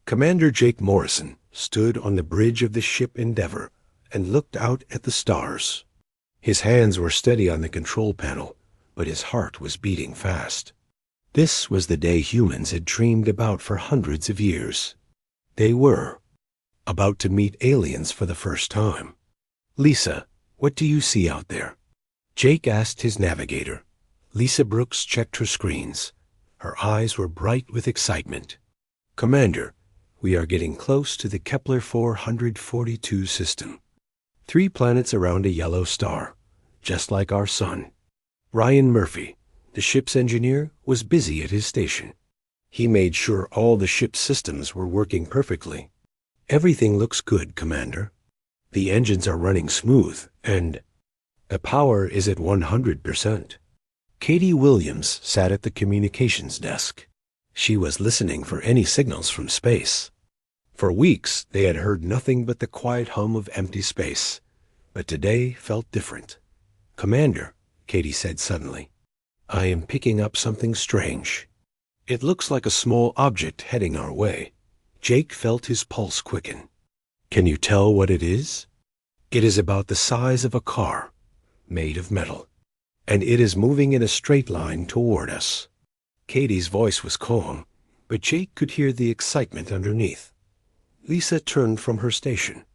Commander Jake Morrison stood on the bridge of the ship Endeavour and looked out at the stars. His hands were steady on the control panel, but his heart was beating fast. This was the day humans had dreamed about for hundreds of years. They were about to meet aliens for the first time. "Lisa, what do you see out there?" Jake asked his navigator. Lisa Brooks checked her screens. Her eyes were bright with excitement. "Commander, we are getting close to the Kepler 442 system. 3 planets around a yellow star, just like our sun." Ryan Murphy, the ship's engineer, was busy at his station. He made sure all the ship's systems were working perfectly. "Everything looks good, Commander. The engines are running smooth, and the power is at 100%. Katie Williams sat at the communications desk. She was listening for any signals from space. For weeks, they had heard nothing but the quiet hum of empty space, but today felt different. "Commander," Katie said suddenly, "I am picking up something strange. It looks like a small object heading our way." Jake felt his pulse quicken. "Can you tell what it is?" "It is about the size of a car, made of metal, and it is moving in a straight line toward us." Katie's voice was calm, but Jake could hear the excitement underneath. Lisa turned from her station.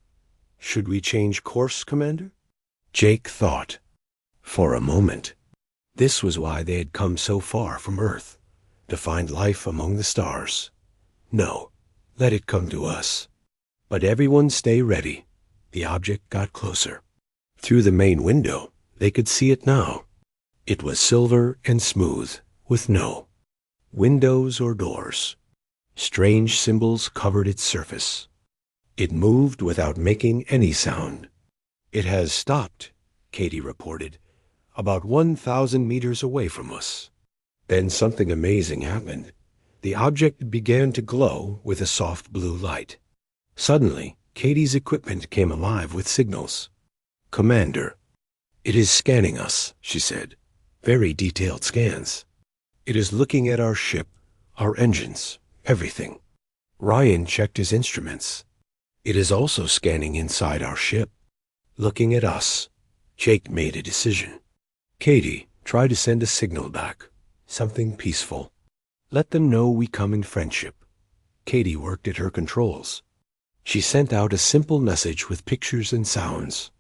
"Should we change course, Commander?" Jake thought. For a moment. This was why they had come so far from Earth, to find life among the stars. "No, let it come to us." But everyone stay ready. The object got closer. Through the main window, they could see it now. It was silver and smooth, with no windows or doors. Strange symbols covered its surface. It moved without making any sound. "It has stopped," Katie reported, "about 1,000 meters away from us." Then something amazing happened. The object began to glow with a soft blue light. Suddenly, Katie's equipment came alive with signals. "Commander, it is scanning us," she said. "Very detailed scans. It is looking at our ship, our engines, everything." Ryan checked his instruments. "It is also scanning inside our ship, looking at us." Jake made a decision. "Katie, try to send a signal back, something peaceful. Let them know we come in friendship." Katie worked at her controls. She sent out a simple message with pictures and sounds.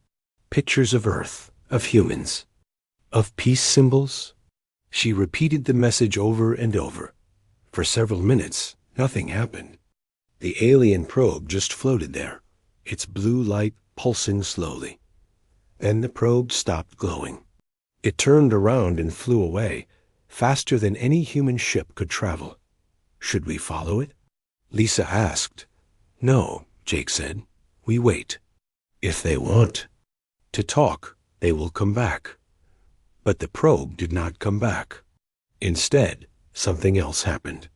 Pictures of Earth, of humans, of peace symbols. She repeated the message over and over. For several minutes, nothing happened. The alien probe just floated there, its blue light pulsing slowly. Then the probe stopped glowing. It turned around and flew away, faster than any human ship could travel. "Should we follow it?" Lisa asked. "No," Jake said. "We wait. If they want to talk, they will come back." But the probe did not come back. Instead, something else happened.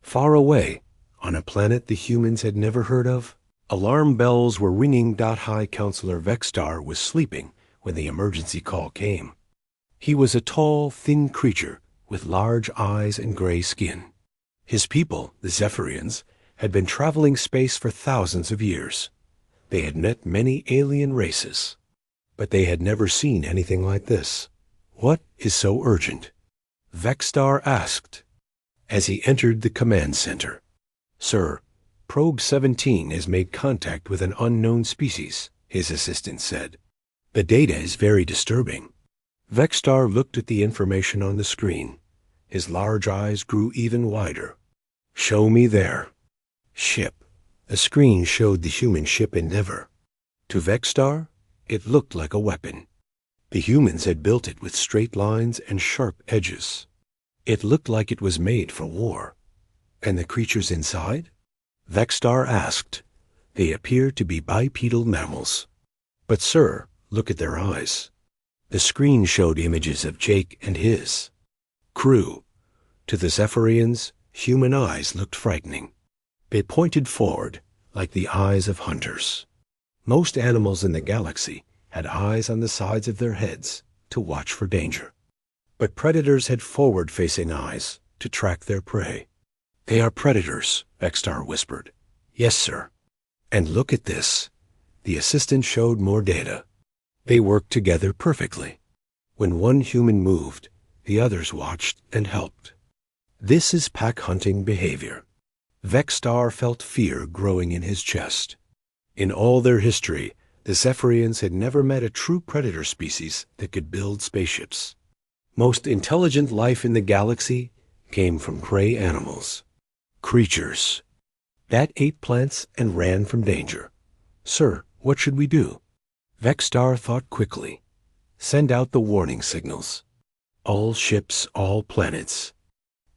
Far away, on a planet the humans had never heard of, alarm bells were ringing. High Counselor Vexstar was sleeping when the emergency call came. He was a tall, thin creature with large eyes and gray skin. His people, the Zephyrians, had been traveling space for thousands of years. They had met many alien races, but they had never seen anything like this. "What is so urgent?" Vexstar asked as he entered the command center. "Sir, Probe 17 has made contact with an unknown species," his assistant said. "The data is very disturbing." Vexstar looked at the information on the screen. His large eyes grew even wider. "Show me there." Ship. A screen showed the human ship Endeavour. To Vexstar, it looked like a weapon. The humans had built it with straight lines and sharp edges. It looked like it was made for war. "And the creatures inside?" Vexstar asked. "They appear to be bipedal mammals." "But sir, look at their eyes." The screen showed images of Jake and his crew. To the Zephyrians, human eyes looked frightening. They pointed forward, like the eyes of hunters. Most animals in the galaxy had eyes on the sides of their heads to watch for danger. But predators had forward-facing eyes to track their prey. "They are predators," Vexstar whispered. Yes, sir. And look at this. The assistant showed more data. They worked together perfectly. When one human moved, the others watched and helped. This is pack hunting behavior. Vexstar felt fear growing in his chest. In all their history, the Zephyrians had never met a true predator species that could build spaceships. Most intelligent life in the galaxy came from prey animals. Creatures that ate plants and ran from danger. Sir, what should we do? Vexstar thought quickly. Send out the warning signals. All ships, all planets.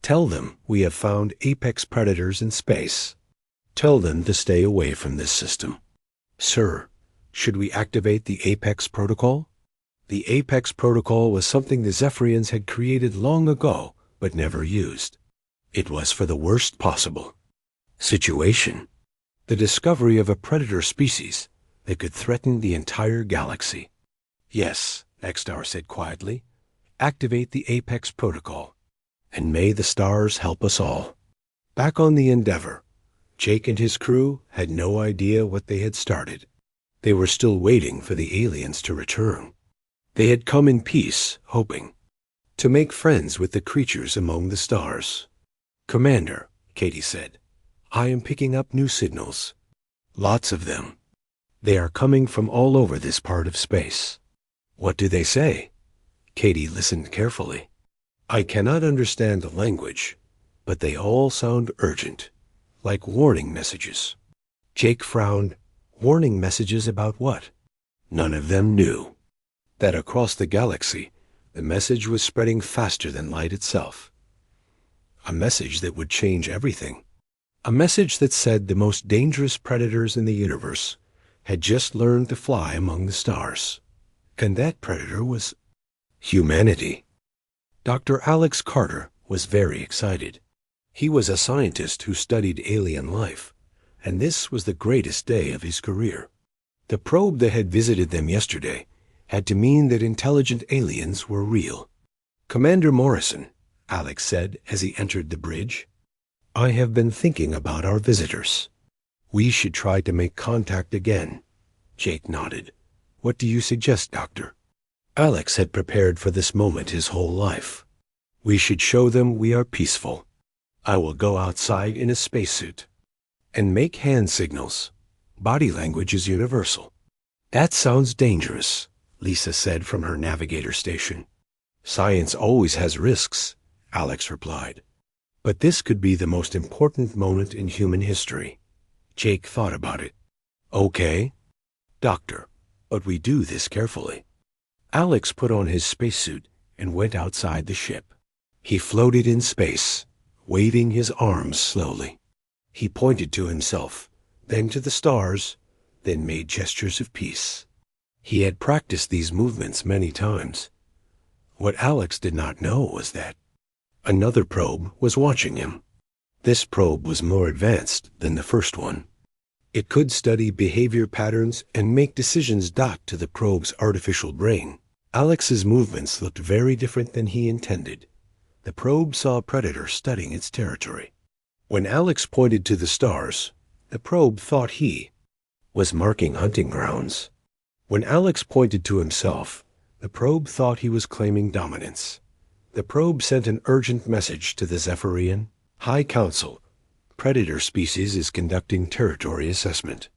Tell them we have found apex predators in space. Tell them to stay away from this system. Sir, should we activate the Apex Protocol? The Apex Protocol was something the Zephyrians had created long ago, but never used. It was for the worst possible situation. The discovery of a predator species that could threaten the entire galaxy. Yes, Vexstar said quietly. Activate the Apex Protocol, and may the stars help us all. Back on the Endeavor, Jake and his crew had no idea what they had started. They were still waiting for the aliens to return. They had come in peace, hoping to make friends with the creatures among the stars. Commander, Katie said, I am picking up new signals. Lots of them. They are coming from all over this part of space. What do they say? Katie listened carefully. I cannot understand the language, but they all sound urgent, like warning messages. Jake frowned. Warning messages about what? None of them knew. That across the galaxy, the message was spreading faster than light itself. A message that would change everything. A message that said the most dangerous predators in the universe had just learned to fly among the stars. And that predator was humanity. Dr. Alex Carter was very excited. He was a scientist who studied alien life, and this was the greatest day of his career. The probe that had visited them yesterday had to mean that intelligent aliens were real. Commander Morrison, Alex said as he entered the bridge, I have been thinking about our visitors. We should try to make contact again. Jake nodded. What do you suggest, Doctor? Alex had prepared for this moment his whole life. We should show them we are peaceful. I will go outside in a spacesuit and make hand signals. Body language is universal. That sounds dangerous, Lisa said from her navigator station. Science always has risks, Alex replied. But this could be the most important moment in human history. Jake thought about it. Okay, Doctor, but we do this carefully. Alex put on his spacesuit and went outside the ship. He floated in space, waving his arms slowly. He pointed to himself, then to the stars, then made gestures of peace. He had practiced these movements many times. What Alex did not know was that another probe was watching him. This probe was more advanced than the first one. It could study behavior patterns and make decisions docked to the probe's artificial brain. Alex's movements looked very different than he intended. The probe saw a predator studying its territory. When Alex pointed to the stars, the probe thought he was marking hunting grounds. When Alex pointed to himself, the probe thought he was claiming dominance. The probe sent an urgent message to the Zephyrian High Council. Predator species is conducting territory assessment.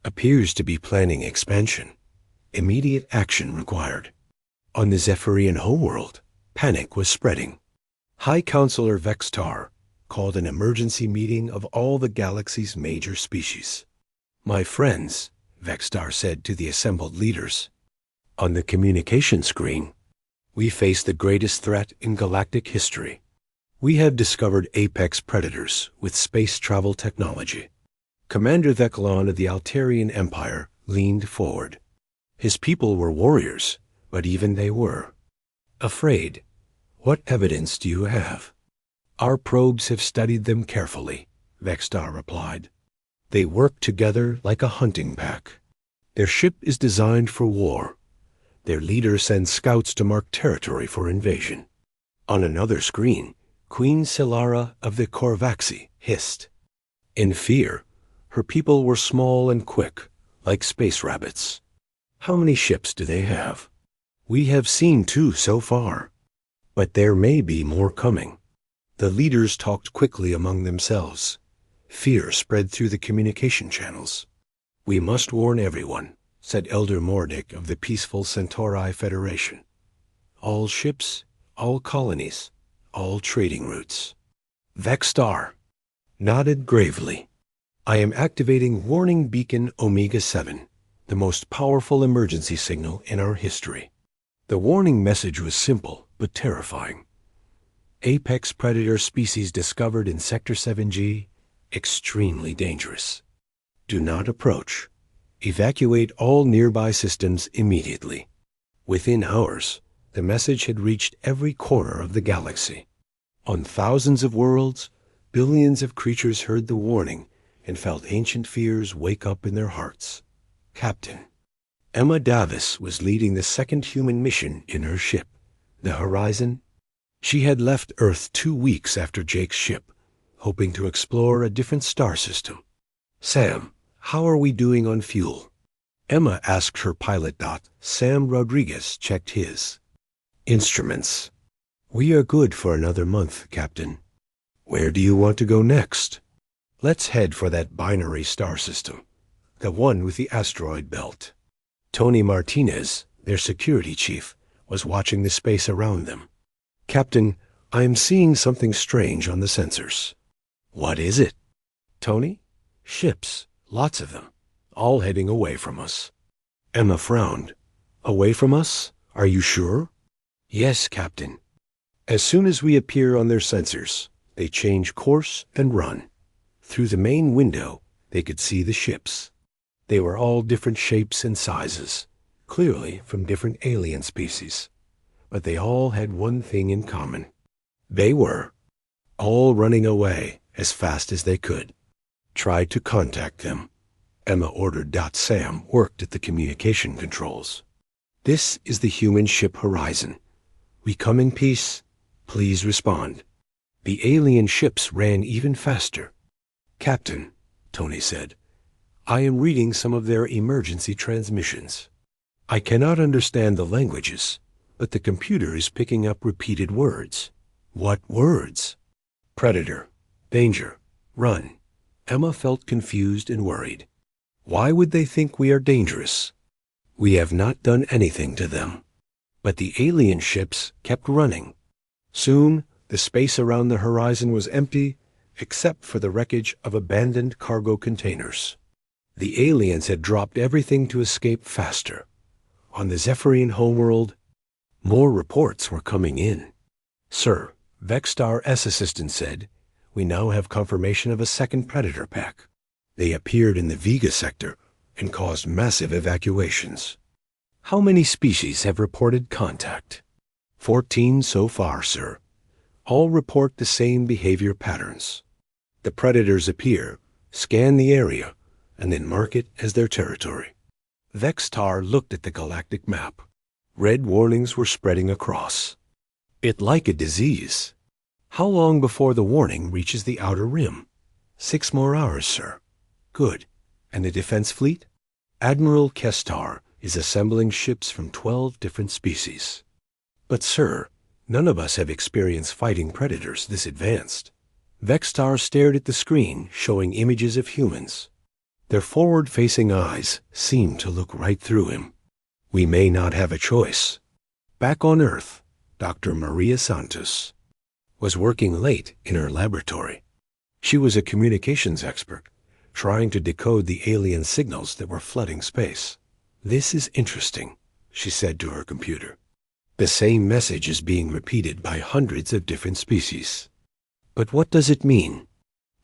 Appears to be planning expansion. Immediate action required. On the Zephyrian homeworld, panic was spreading. High Counselor Vexstar called an emergency meeting of all the galaxy's major species. My friends, Vexstar said to the assembled leaders, on the communication screen, we face the greatest threat in galactic history. We have discovered apex predators with space travel technology. Commander Theclon of the Altarian Empire leaned forward. His people were warriors, but even they were afraid. What evidence do you have? Our probes have studied them carefully, Vexstar replied. They work together like a hunting pack. Their ship is designed for war. Their leader sends scouts to mark territory for invasion. On another screen, Queen Silara of the Korvaxi hissed. In fear, Her people were small and quick, like space rabbits. How many ships do they have? We have seen 2 so far, but there may be more coming. The leaders talked quickly among themselves. Fear spread through the communication channels. We must warn everyone, said Elder Mordic of the peaceful Centauri Federation. All ships, all colonies, all trading routes. Vexstar nodded gravely. I am activating Warning Beacon Omega-7, the most powerful emergency signal in our history. The warning message was simple but terrifying. Apex predator species discovered in Sector 7G, extremely dangerous. Do not approach. Evacuate all nearby systems immediately. Within hours, the message had reached every corner of the galaxy. On thousands of worlds, billions of creatures heard the warning and felt ancient fears wake up in their hearts. Captain Emma Davis was leading the second human mission in her ship, the Horizon. She had left Earth 2 weeks after Jake's ship, hoping to explore a different star system. Sam, how are we doing on fuel? Emma asked her pilot. Sam Rodriguez checked his instruments. We are good for another month, Captain. Where do you want to go next? Let's head for that binary star system, the one with the asteroid belt. Tony Martinez, their security chief, was watching the space around them. Captain, I am seeing something strange on the sensors. What is it? Tony? Ships, lots of them, all heading away from us. Emma frowned. Away from us? Are you sure? Yes, Captain. As soon as we appear on their sensors, they change course and run. Through the main window, they could see the ships. They were all different shapes and sizes, clearly from different alien species. But they all had one thing in common. They were all running away as fast as they could. Try to contact them. Emma ordered. Sam worked at the communication controls. This is the human ship Horizon. We come in peace. Please respond. The alien ships ran even faster. Captain, Tony said, I am reading some of their emergency transmissions. I cannot understand the languages, but the computer is picking up repeated words. What words? Predator, danger, run. Emma felt confused and worried. Why would they think we are dangerous? We have not done anything to them. But the alien ships kept running. Soon, the space around the Horizon was empty, except for the wreckage of abandoned cargo containers. The aliens had dropped everything to escape faster. On the Zephyrian homeworld, more reports were coming in. Sir, Vexstar S assistant said, we now have confirmation of a second predator pack. They appeared in the Vega sector and caused massive evacuations. How many species have reported contact? 14 so far, sir. All report the same behavior patterns. The predators appear, scan the area, and then mark it as their territory. Vexstar looked at the galactic map. Red warnings were spreading across. It like a disease. How long before the warning reaches the outer rim? 6 more hours, sir. Good. And the defense fleet? Admiral Kestar is assembling ships from 12 different species. But, sir, none of us have experienced fighting predators this advanced. Vexstar stared at the screen showing images of humans. Their forward-facing eyes seemed to look right through him. We may not have a choice. Back on Earth, Dr. Maria Santos was working late in her laboratory. She was a communications expert, trying to decode the alien signals that were flooding space. This is interesting, she said to her computer. The same message is being repeated by hundreds of different species. But what does it mean?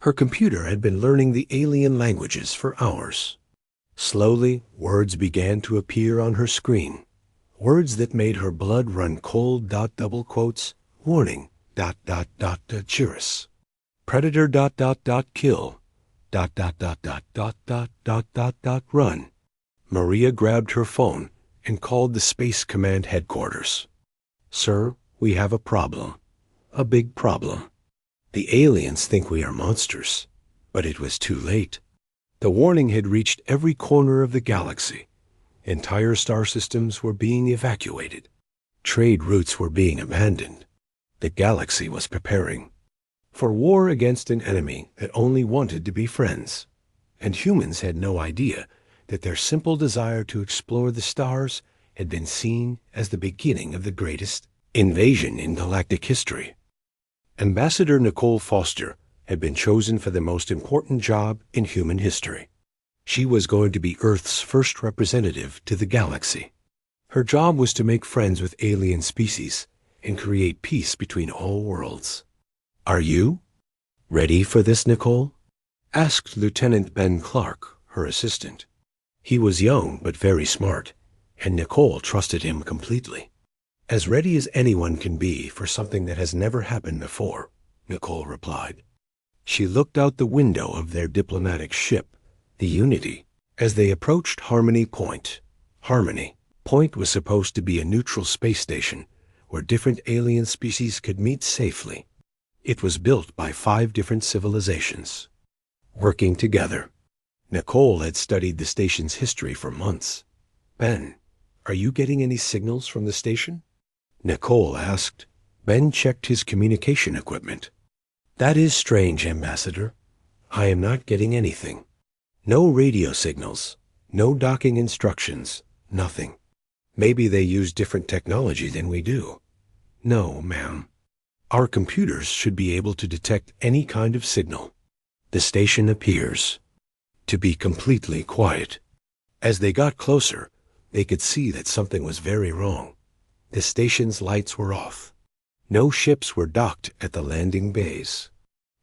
Her computer had been learning the alien languages for hours. Slowly, words began to appear on her screen. Words that made her blood run cold. Double quotes, warning, Chirus. Predator. Kill. Run. Maria grabbed her phone and called the Space Command headquarters. Sir, we have a problem. A big problem. The aliens think we are monsters, but it was too late. The warning had reached every corner of the galaxy. Entire star systems were being evacuated. Trade routes were being abandoned. The galaxy was preparing for war against an enemy that only wanted to be friends. And humans had no idea that their simple desire to explore the stars had been seen as the beginning of the greatest invasion in galactic history. Ambassador Nicole Foster had been chosen for the most important job in human history. She was going to be Earth's first representative to the galaxy. Her job was to make friends with alien species and create peace between all worlds. "Are you ready for this, Nicole?" asked Lieutenant Ben Clark, her assistant. He was young but very smart, and Nicole trusted him completely. "As ready as anyone can be for something that has never happened before," Nicole replied. She looked out the window of their diplomatic ship, the Unity, as they approached Harmony Point. Harmony Point was supposed to be a neutral space station where different alien species could meet safely. It was built by 5 different civilizations, working together. Nicole had studied the station's history for months. "Ben, are you getting any signals from the station?" Nicole asked. Ben checked his communication equipment. "That is strange, Ambassador. I am not getting anything. No radio signals, no docking instructions, nothing. Maybe they use different technology than we do." "No, ma'am. Our computers should be able to detect any kind of signal. The station appears to be completely quiet." As they got closer, they could see that something was very wrong. The station's lights were off. No ships were docked at the landing bays.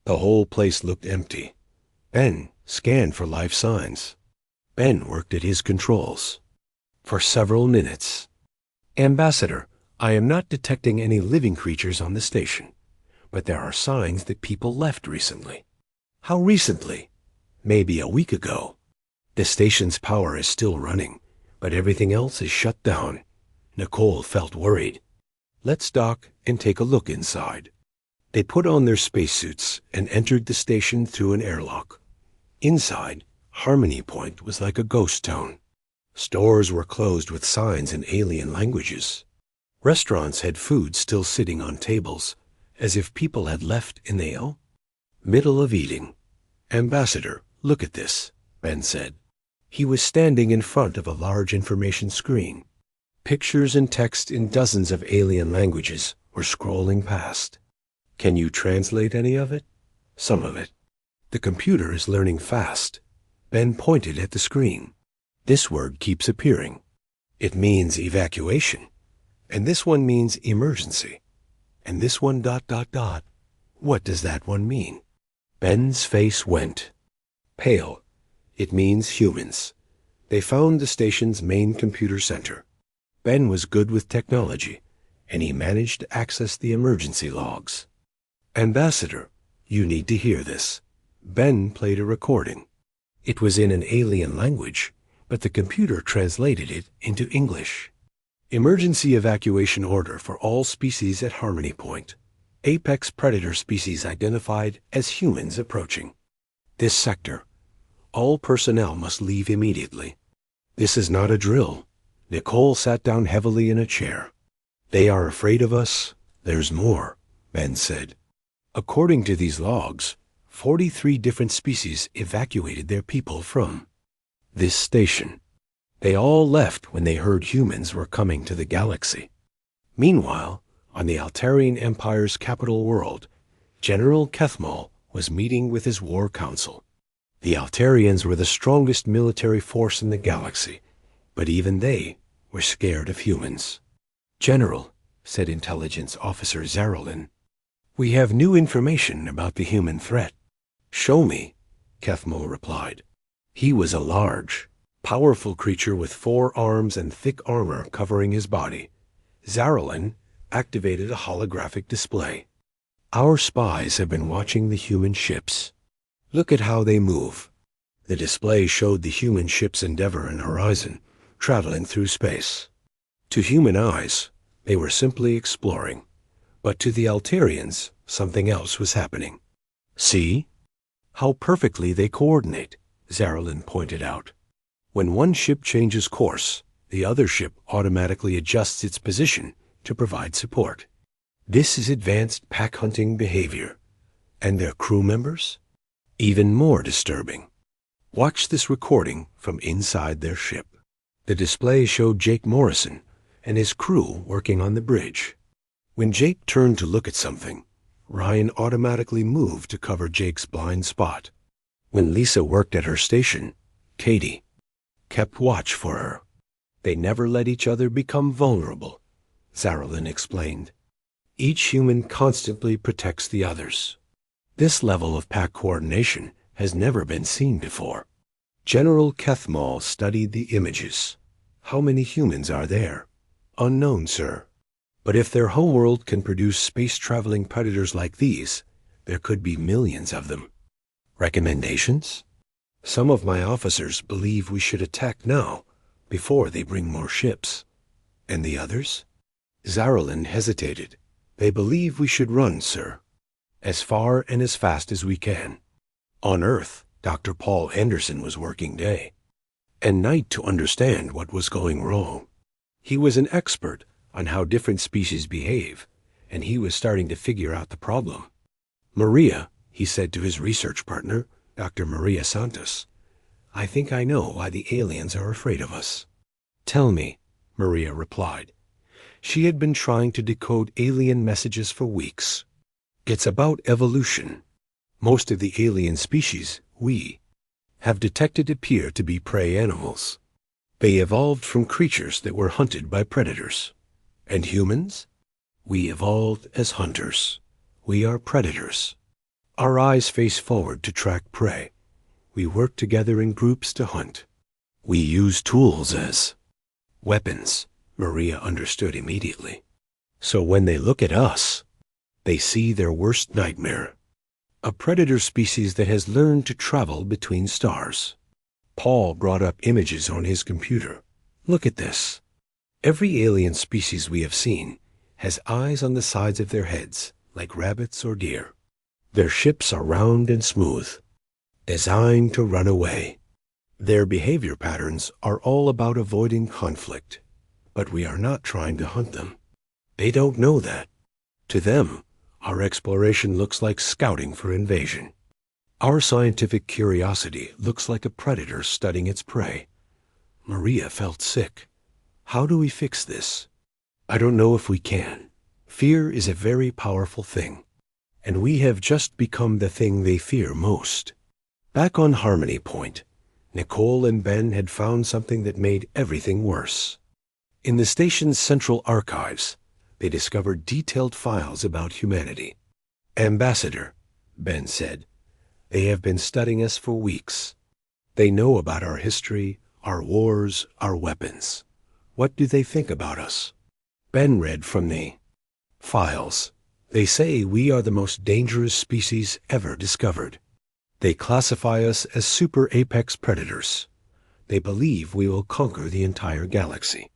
The whole place looked empty. Ben scanned for life signs. Ben worked at his controls for several minutes. "Ambassador, I am not detecting any living creatures on the station, but there are signs that people left recently." "How recently?" "Maybe a week ago. The station's power is still running, but everything else is shut down." Nicole felt worried. "Let's dock and take a look inside." They put on their spacesuits and entered the station through an airlock. Inside, Harmony Point was like a ghost town. Stores were closed with signs in alien languages. Restaurants had food still sitting on tables, as if people had left in the middle of eating. "Ambassador, look at this," Ben said. He was standing in front of a large information screen. Pictures and text in dozens of alien languages were scrolling past. "Can you translate any of it?" "Some of it. The computer is learning fast." Ben pointed at the screen. "This word keeps appearing. It means evacuation. And this one means emergency. And this one ... What does that one mean?" Ben's face went pale. "It means humans. They found the station's main computer center." Ben was good with technology, and he managed to access the emergency logs. "Ambassador, you need to hear this." Ben played a recording. It was in an alien language, but the computer translated it into English. "Emergency evacuation order for all species at Harmony Point. Apex predator species identified as humans approaching this sector. All personnel must leave immediately." "This is not a drill." Nicole sat down heavily in a chair. "They are afraid of us. There's more," Ben said. "According to these logs, 43 different species evacuated their people from this station. They all left when they heard humans were coming to the galaxy." Meanwhile, on the Altarian Empire's capital world, General Kethmal was meeting with his war council. The Altarians were the strongest military force in the galaxy, but even they were scared of humans. "General," said Intelligence Officer Zarolin, "we have new information about the human threat." "Show me," Kethmal replied. He was a large, powerful creature with 4 arms and thick armor covering his body. Zarolin activated a holographic display. "Our spies have been watching the human ships. Look at how they move." The display showed the human ships Endeavor and Horizon traveling through space. To human eyes, they were simply exploring, but to the Altarians, something else was happening. "See? How perfectly they coordinate," Zarelin pointed out. When one ship changes course, the other ship automatically adjusts its position to provide support. This is advanced pack hunting behavior. And their crew members? Even more disturbing. Watch this recording from inside their ship. The display showed Jake Morrison and his crew working on the bridge. When Jake turned to look at something, Ryan automatically moved to cover Jake's blind spot. When Lisa worked at her station, Katie kept watch for her. They never let each other become vulnerable, Zarelin explained. Each human constantly protects the others. This level of pack coordination has never been seen before. General Kethmal studied the images. How many humans are there? Unknown, sir. But if their homeworld can produce space-traveling predators like these, there could be millions of them. Recommendations? Some of my officers believe we should attack now, before they bring more ships. And the others? Zarelin hesitated. They believe we should run, sir. As far and as fast as we can. On Earth, Dr. Paul Anderson was working day and night to understand what was going wrong. He was an expert on how different species behave, and he was starting to figure out the problem. Maria, he said to his research partner, Dr. Maria Santos, I think I know why the aliens are afraid of us. Tell me, Maria replied. She had been trying to decode alien messages for weeks. It's about evolution. Most of the alien species, we have detected appear to be prey animals. They evolved from creatures that were hunted by predators. And humans? We evolved as hunters. We are predators. Our eyes face forward to track prey. We work together in groups to hunt. We use tools as weapons, Maria understood immediately. So when they look at us, they see their worst nightmare. A predator species that has learned to travel between stars. Paul brought up images on his computer. Look at this. Every alien species we have seen has eyes on the sides of their heads, like rabbits or deer. Their ships are round and smooth, designed to run away. Their behavior patterns are all about avoiding conflict, but we are not trying to hunt them. They don't know that. To them, our exploration looks like scouting for invasion. Our scientific curiosity looks like a predator studying its prey. Maria felt sick. How do we fix this? I don't know if we can. Fear is a very powerful thing, and we have just become the thing they fear most. Back on Harmony Point, Nicole and Ben had found something that made everything worse. In the station's central archives, they discovered detailed files about humanity. Ambassador, Ben said, they have been studying us for weeks. They know about our history, our wars, our weapons. What do they think about us? Ben read from the files. They say we are the most dangerous species ever discovered. They classify us as super apex predators. They believe we will conquer the entire galaxy.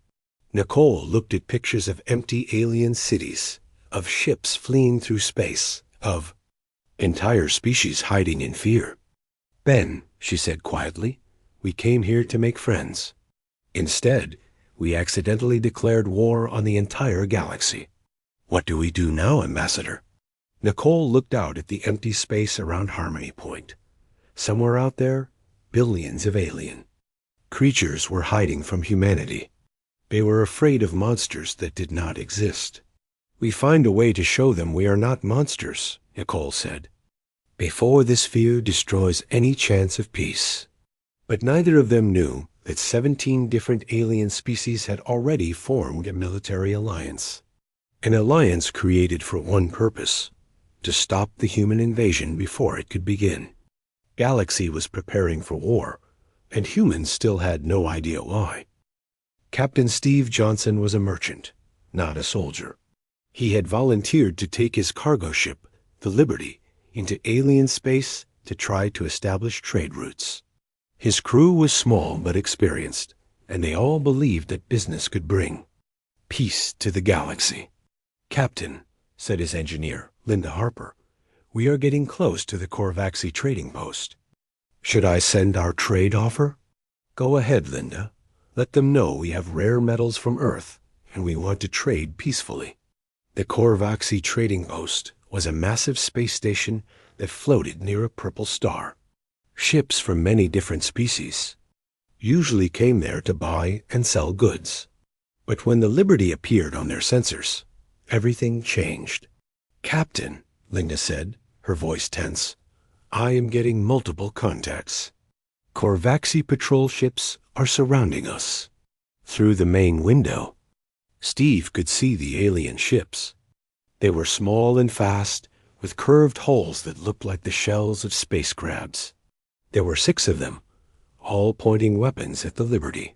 Nicole looked at pictures of empty alien cities, of ships fleeing through space, of entire species hiding in fear. Ben, she said quietly, we came here to make friends. Instead, we accidentally declared war on the entire galaxy. What do we do now, Ambassador? Nicole looked out at the empty space around Harmony Point. Somewhere out there, billions of alien creatures were hiding from humanity. They were afraid of monsters that did not exist. We find a way to show them we are not monsters, Nicole said, before this fear destroys any chance of peace. But neither of them knew that 17 different alien species had already formed a military alliance. An alliance created for one purpose, to stop the human invasion before it could begin. Galaxy was preparing for war, and humans still had no idea why. Captain Steve Johnson was a merchant, not a soldier. He had volunteered to take his cargo ship, the Liberty, into alien space to try to establish trade routes. His crew was small but experienced, and they all believed that business could bring peace to the galaxy. Captain, said his engineer, Linda Harper, we are getting close to the Korvaxi trading post. Should I send our trade offer? Go ahead, Linda. Let them know we have rare metals from Earth, and we want to trade peacefully. The Korvaxi trading post was a massive space station that floated near a purple star. Ships from many different species usually came there to buy and sell goods. But when the Liberty appeared on their sensors, everything changed. Captain, Linda said, her voice tense, I am getting multiple contacts. Korvaxi patrol ships are surrounding us. Through the main window, Steve could see the alien ships. They were small and fast, with curved hulls that looked like the shells of space crabs. There were 6 of them, all pointing weapons at the Liberty.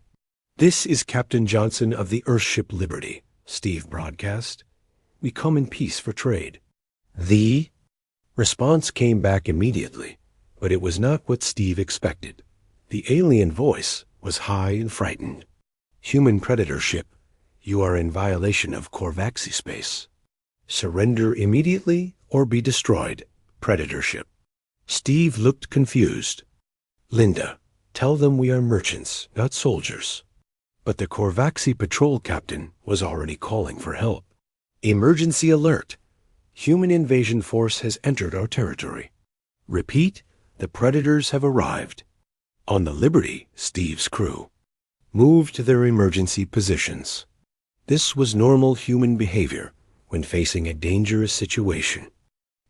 This is Captain Johnson of the Earthship Liberty, Steve broadcast. We come in peace for trade. The response came back immediately, but it was not what Steve expected. The alien voice was high and frightened. Human predator ship, you are in violation of Korvaxi space. Surrender immediately or be destroyed, predator ship. Steve looked confused. Linda, tell them we are merchants, not soldiers. But the Korvaxi patrol captain was already calling for help. Emergency alert. Human invasion force has entered our territory. Repeat, the predators have arrived. On the Liberty, Steve's crew moved to their emergency positions. This was normal human behavior when facing a dangerous situation.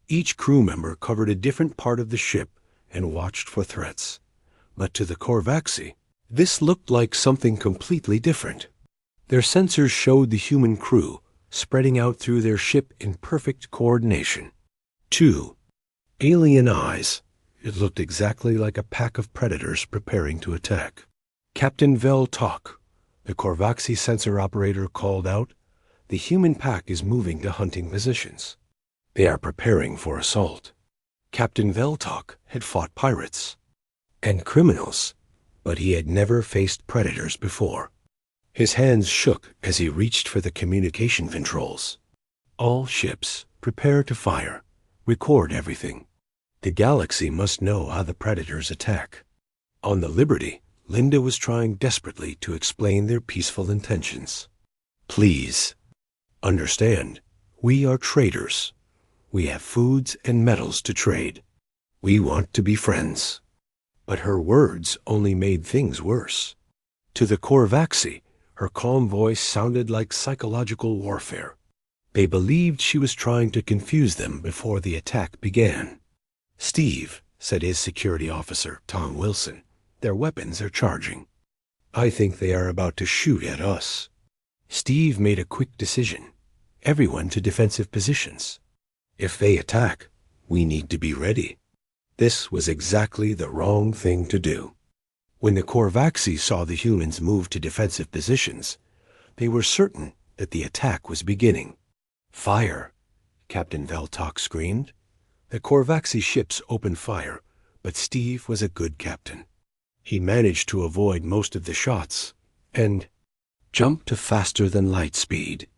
Each crew member covered a different part of the ship and watched for threats. But to the Korvaxi, this looked like something completely different. Their sensors showed the human crew spreading out through their ship in perfect coordination. 2 alien eyes. It looked exactly like a pack of predators preparing to attack. Captain Vel Talk, the Korvaxi sensor operator, called out, the human pack is moving to hunting positions. They are preparing for assault. Captain Veltok had fought pirates and criminals, but he had never faced predators before. His hands shook as he reached for the communication controls. All ships, prepare to fire. Record everything. The galaxy must know how the predators attack. On the Liberty, Linda was trying desperately to explain their peaceful intentions. Please, understand, we are traders. We have foods and metals to trade. We want to be friends. But her words only made things worse. To the Korvaxi, her calm voice sounded like psychological warfare. They believed she was trying to confuse them before the attack began. Steve, said his security officer, Tom Wilson, their weapons are charging. I think they are about to shoot at us. Steve made a quick decision. Everyone to defensive positions. If they attack, we need to be ready. This was exactly the wrong thing to do. When the Korvaxi saw the humans move to defensive positions, they were certain that the attack was beginning. Fire, Captain Veltok screamed. The Korvaxi ships opened fire, but Steve was a good captain. He managed to avoid most of the shots and jumped to faster than light speed.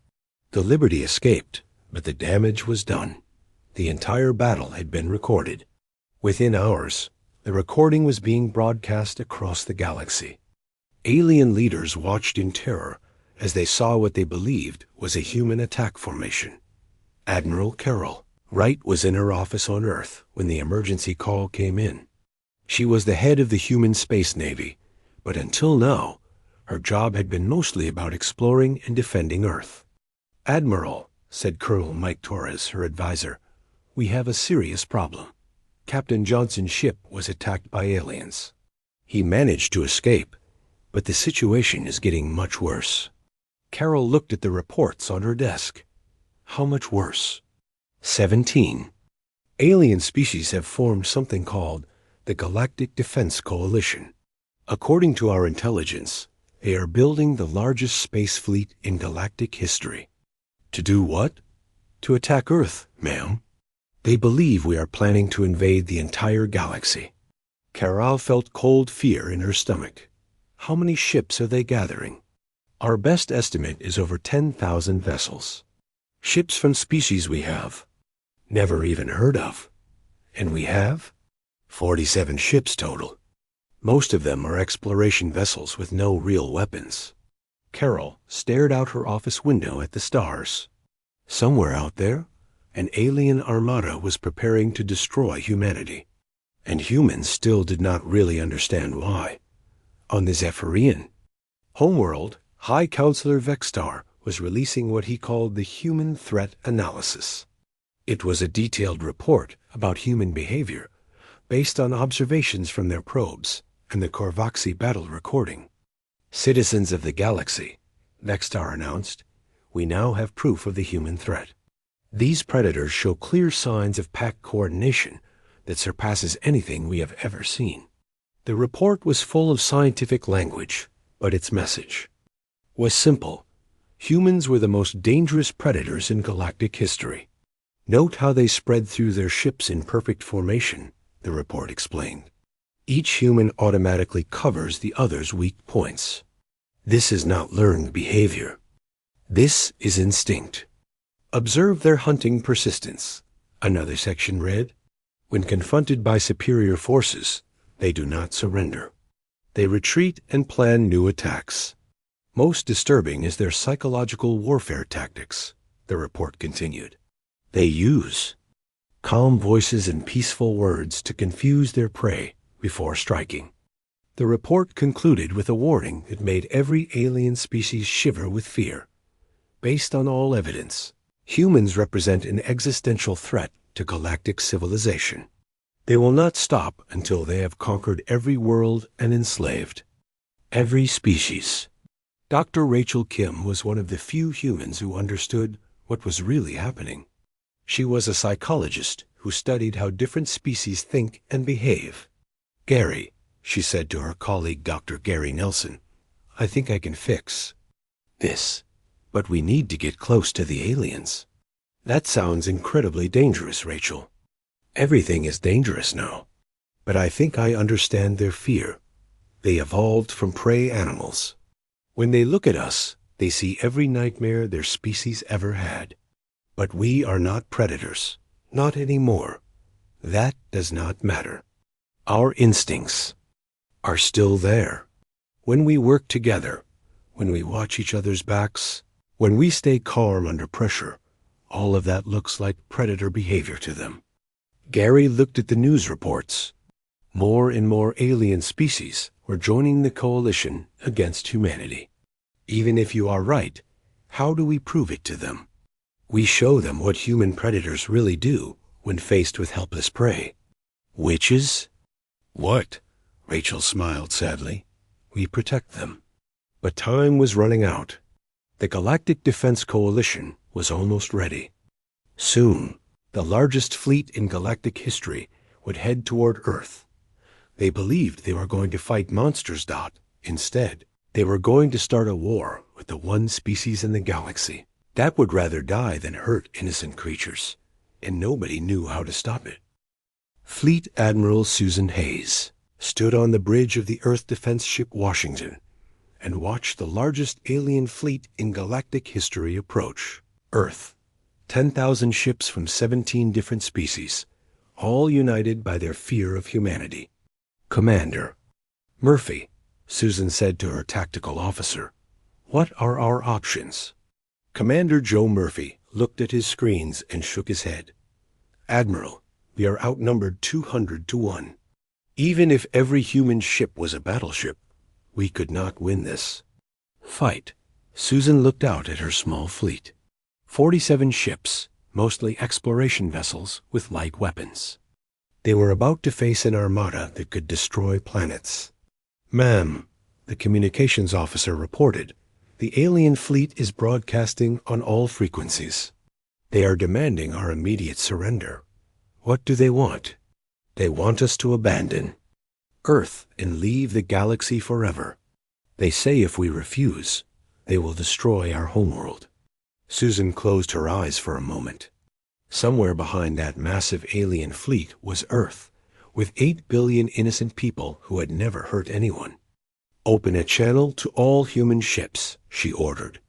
The Liberty escaped, but the damage was done. The entire battle had been recorded. Within hours, the recording was being broadcast across the galaxy. Alien leaders watched in terror as they saw what they believed was a human attack formation. Admiral Carroll Wright was in her office on Earth when the emergency call came in. She was the head of the human space navy, but until now, her job had been mostly about exploring and defending Earth. Admiral, said Colonel Mike Torres, her advisor, we have a serious problem. Captain Johnson's ship was attacked by aliens. He managed to escape, but the situation is getting much worse. Carol looked at the reports on her desk. How much worse? 17. Alien species have formed something called the Galactic Defense Coalition. According to our intelligence, they are building the largest space fleet in galactic history. To do what? To attack Earth, ma'am. They believe we are planning to invade the entire galaxy. Carol felt cold fear in her stomach. How many ships are they gathering? Our best estimate is over 10,000 vessels. Ships from species we have never even heard of. And we have 47 ships total. Most of them are exploration vessels with no real weapons. Carol stared out her office window at the stars. Somewhere out there, an alien armada was preparing to destroy humanity. And humans still did not really understand why. On the Zephyrian homeworld, High Counselor Vextar was releasing what he called the Human Threat Analysis. It was a detailed report about human behavior based on observations from their probes and the Korvaxi battle recording. Citizens of the galaxy, Vextar announced, we now have proof of the human threat. These predators show clear signs of pack coordination that surpasses anything we have ever seen. The report was full of scientific language, but its message was simple. Humans were the most dangerous predators in galactic history. Note how they spread through their ships in perfect formation, the report explained. Each human automatically covers the other's weak points. This is not learned behavior. This is instinct. Observe their hunting persistence. Another section read, when confronted by superior forces, they do not surrender. They retreat and plan new attacks. Most disturbing is their psychological warfare tactics, the report continued. They use calm voices and peaceful words to confuse their prey before striking. The report concluded with a warning that made every alien species shiver with fear. Based on all evidence, humans represent an existential threat to galactic civilization. They will not stop until they have conquered every world and enslaved every species. Dr. Rachel Kim was one of the few humans who understood what was really happening. She was a psychologist who studied how different species think and behave. Gary, she said to her colleague Dr. Gary Nelson, I think I can fix this, but we need to get close to the aliens. That sounds incredibly dangerous, Rachel. Everything is dangerous now, but I think I understand their fear. They evolved from prey animals. When they look at us, they see every nightmare their species ever had. But we are not predators, not anymore. That does not matter. Our instincts are still there. When we work together, when we watch each other's backs, when we stay calm under pressure, all of that looks like predator behavior to them. Gary looked at the news reports. More and more alien species were joining the coalition against humanity. Even if you are right, how do we prove it to them? We show them what human predators really do when faced with helpless prey. Witches? What? Rachel smiled sadly. We protect them. But time was running out. The Galactic Defense Coalition was almost ready. Soon, the largest fleet in galactic history would head toward Earth. They believed they were going to fight monsters. Instead, they were going to start a war with the one species in the galaxy that would rather die than hurt innocent creatures, and nobody knew how to stop it. Fleet Admiral Susan Hayes stood on the bridge of the Earth defense ship Washington and watched the largest alien fleet in galactic history approach. Earth, 10,000 ships from 17 different species, all united by their fear of humanity. Commander Murphy, Susan said to her tactical officer, what are our options? Commander Joe Murphy looked at his screens and shook his head. Admiral, we are outnumbered 200 to 1. Even if every human ship was a battleship, we could not win this fight. Susan looked out at her small fleet. 47 ships, mostly exploration vessels with light weapons. They were about to face an armada that could destroy planets. Ma'am, the communications officer reported, the alien fleet is broadcasting on all frequencies. They are demanding our immediate surrender. What do they want? They want us to abandon Earth and leave the galaxy forever. They say if we refuse, they will destroy our homeworld. Susan closed her eyes for a moment. Somewhere behind that massive alien fleet was Earth, with 8 billion innocent people who had never hurt anyone. Open a channel to all human ships, she ordered.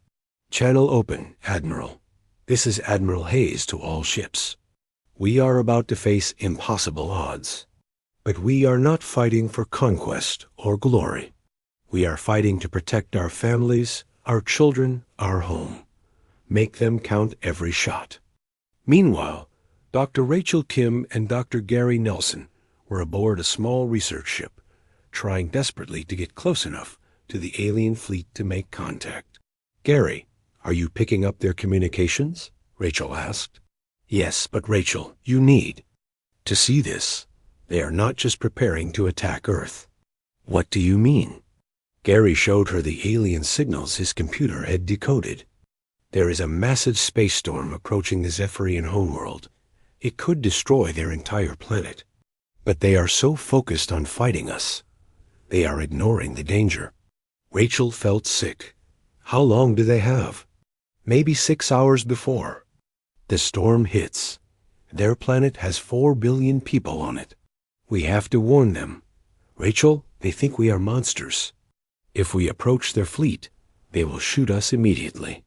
Channel open, Admiral. This is Admiral Hayes to all ships. We are about to face impossible odds. But we are not fighting for conquest or glory. We are fighting to protect our families, our children, our home. Make them count every shot. Meanwhile, Dr. Rachel Kim and Dr. Gary Nelson were aboard a small research ship, trying desperately to get close enough to the alien fleet to make contact. "Gary, are you picking up their communications?" Rachel asked. "Yes, but Rachel, you need to see this. They are not just preparing to attack Earth." "What do you mean?" Gary showed her the alien signals his computer had decoded. "There is a massive space storm approaching the Zephyrian homeworld. It could destroy their entire planet. But they are so focused on fighting us. They are ignoring the danger." Rachel felt sick. How long do they have? Maybe 6 hours before. The storm hits. Their planet has 4 billion people on it. We have to warn them. Rachel, they think we are monsters. If we approach their fleet, they will shoot us immediately.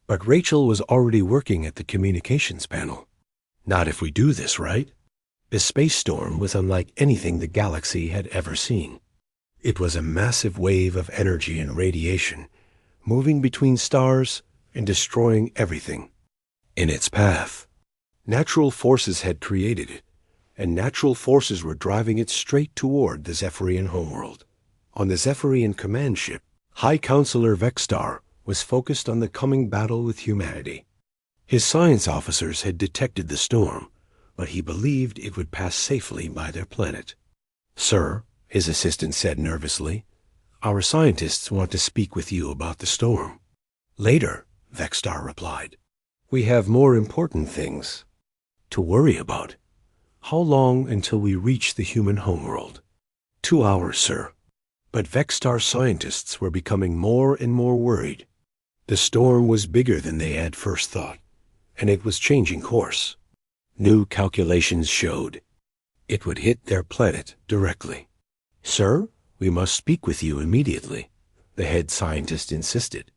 But Rachel was already working at the communications panel. Not if we do this, right? The space storm was unlike anything the galaxy had ever seen. It was a massive wave of energy and radiation, moving between stars and destroying everything in its path. Natural forces had created it, and natural forces were driving it straight toward the Zephyrian homeworld. On the Zephyrian command ship, High Counselor Vexstar was focused on the coming battle with humanity. His science officers had detected the storm, but he believed it would pass safely by their planet. "Sir," his assistant said nervously, "our scientists want to speak with you about the storm." "Later," Vexstar replied. "We have more important things to worry about. How long until we reach the human homeworld?" "2 hours, sir." But Vexstar scientists were becoming more and more worried. The storm was bigger than they had first thought, and it was changing course. New calculations showed it would hit their planet directly. "Sir, we must speak with you immediately," the head scientist insisted.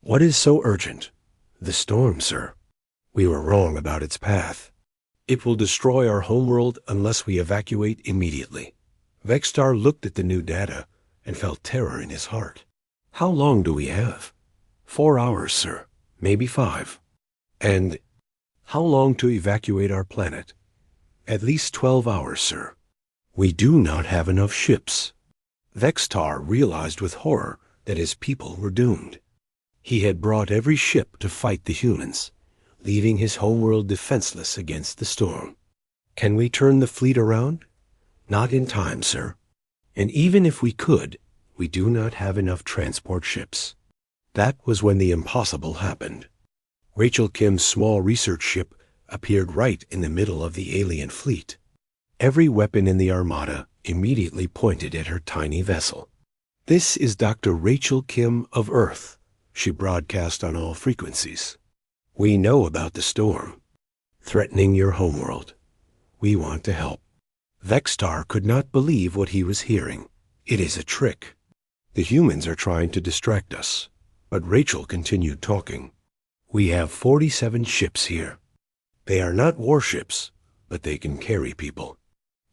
"What is so urgent?" "The storm, sir. We were wrong about its path. It will destroy our homeworld unless we evacuate immediately." Vexstar looked at the new data and felt terror in his heart. "How long do we have?" 4 hours, sir. Maybe 5. "And how long to evacuate our planet?" "At least 12 hours, sir." "We do not have enough ships." Vexstar realized with horror that his people were doomed. He had brought every ship to fight the humans, leaving his homeworld defenseless against the storm. "Can we turn the fleet around?" "Not in time, sir. And even if we could, we do not have enough transport ships." That was when the impossible happened. Rachel Kim's small research ship appeared right in the middle of the alien fleet. Every weapon in the armada immediately pointed at her tiny vessel. "This is Dr. Rachel Kim of Earth," she broadcast on all frequencies. "We know about the storm, threatening your homeworld. We want to help." Vexstar could not believe what he was hearing. "It is a trick. The humans are trying to distract us." But Rachel continued talking. "We have 47 ships here. They are not warships, but they can carry people.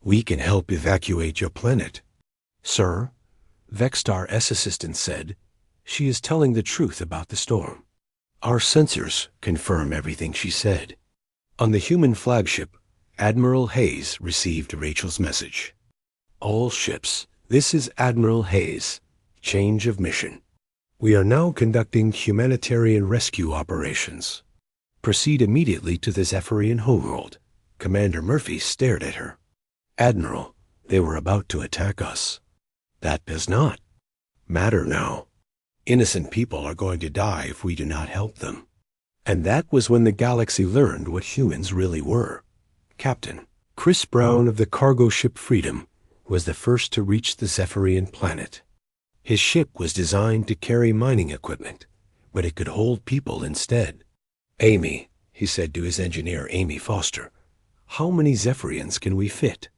We can help evacuate your planet." "Sir," Vexstar's assistant said, "she is telling the truth about the storm." "Our sensors confirm everything she said." On the human flagship, Admiral Hayes received Rachel's message. "All ships, this is Admiral Hayes. Change of mission. We are now conducting humanitarian rescue operations. Proceed immediately to the Zephyrian homeworld." Commander Murphy stared at her. "Admiral, they were about to attack us." "That does not matter now. Innocent people are going to die if we do not help them." And that was when the galaxy learned what humans really were. Captain Chris Brown of the cargo ship Freedom was the first to reach the Zephyrian planet. His ship was designed to carry mining equipment, but it could hold people instead. "Amy," he said to his engineer, Amy Foster, "how many Zephyrians can we fit?"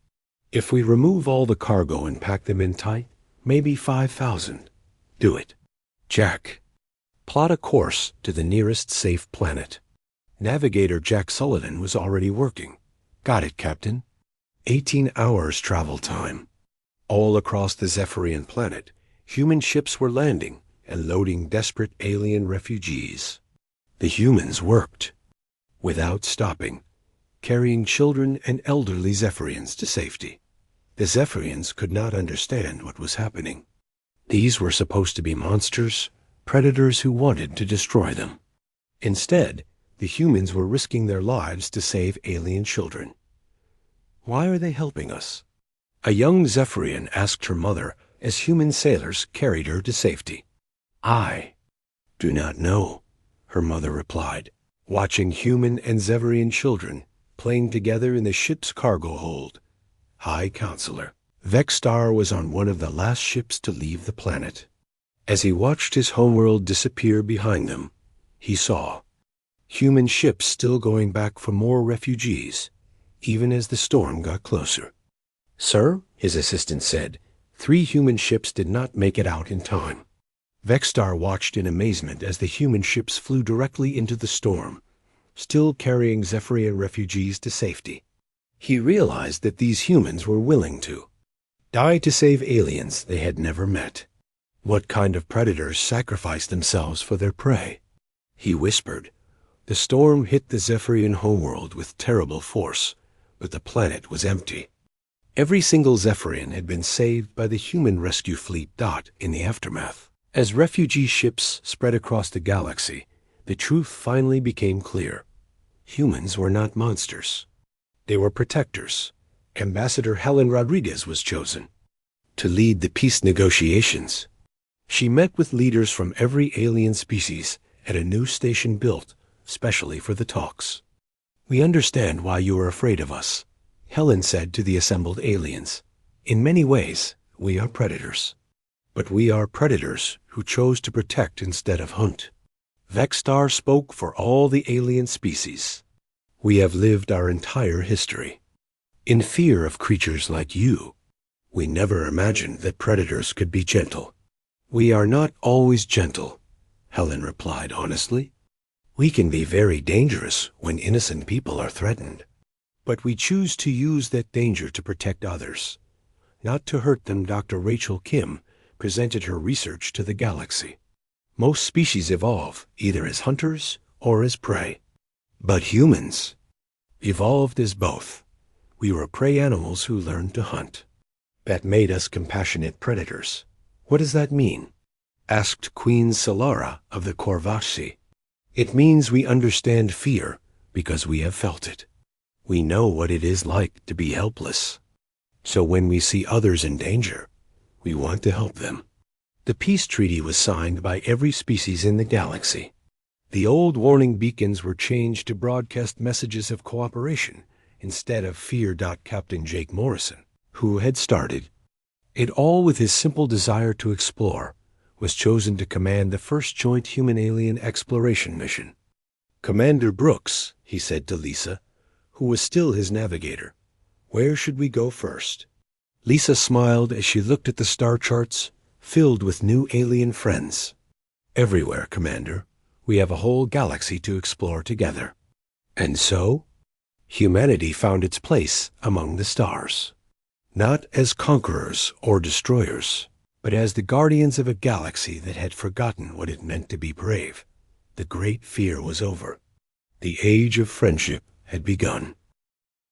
"If we remove all the cargo and pack them in tight, maybe 5,000. "Do it." "Jack, plot a course to the nearest safe planet." Navigator Jack Sullivan was already working. "Got it, Captain." 18 hours travel time. All across the Zephyrian planet, human ships were landing and loading desperate alien refugees. The humans worked, without stopping, carrying children and elderly Zephyrians to safety. The Zephyrians could not understand what was happening. These were supposed to be monsters, predators who wanted to destroy them. Instead, the humans were risking their lives to save alien children. Why are they helping us? A young Zephyrian asked her mother as human sailors carried her to safety. I do not know, her mother replied, watching human and Zephyrian children playing together in the ship's cargo hold. High Counselor. Vexstar was on one of the last ships to leave the planet. As he watched his homeworld disappear behind them, he saw human ships still going back for more refugees, even as the storm got closer. Sir, his assistant said, 3 human ships did not make it out in time. Vexstar watched in amazement as the human ships flew directly into the storm, still carrying Zephyrian refugees to safety. He realized that these humans were willing to die to save aliens they had never met. What kind of predators sacrificed themselves for their prey? He whispered. The storm hit the Zephyrian homeworld with terrible force, but the planet was empty. Every single Zephyrian had been saved by the human rescue fleet Dot in the aftermath. As refugee ships spread across the galaxy, the truth finally became clear. Humans were not monsters. They were protectors. Ambassador Helen Rodriguez was chosen to lead the peace negotiations. She met with leaders from every alien species at a new station built specially for the talks. We understand why you are afraid of us, Helen said to the assembled aliens. In many ways, we are predators. But we are predators who chose to protect instead of hunt. Vexstar spoke for all the alien species. We have lived our entire history in fear of creatures like you. We never imagined that predators could be gentle. We are not always gentle, Helen replied honestly. We can be very dangerous when innocent people are threatened. But we choose to use that danger to protect others, not to hurt them. Dr. Rachel Kim presented her research to the galaxy. Most species evolve either as hunters or as prey. But humans evolved as both. We were prey animals who learned to hunt. That made us compassionate predators. What does that mean? Asked Queen Solara of the Corvashi. It means we understand fear because we have felt it. We know what it is like to be helpless. So when we see others in danger, we want to help them. The peace treaty was signed by every species in the galaxy. The old warning beacons were changed to broadcast messages of cooperation instead of fear. Captain Jake Morrison, who had started it all with his simple desire to explore, was chosen to command the first joint human-alien exploration mission. Commander Brooks, he said to Lisa, who was still his navigator, where should we go first? Lisa smiled as she looked at the star charts, filled with new alien friends. Everywhere, Commander. We have a whole galaxy to explore together. And so, humanity found its place among the stars. Not as conquerors or destroyers, but as the guardians of a galaxy that had forgotten what it meant to be brave. The great fear was over. The age of friendship had begun.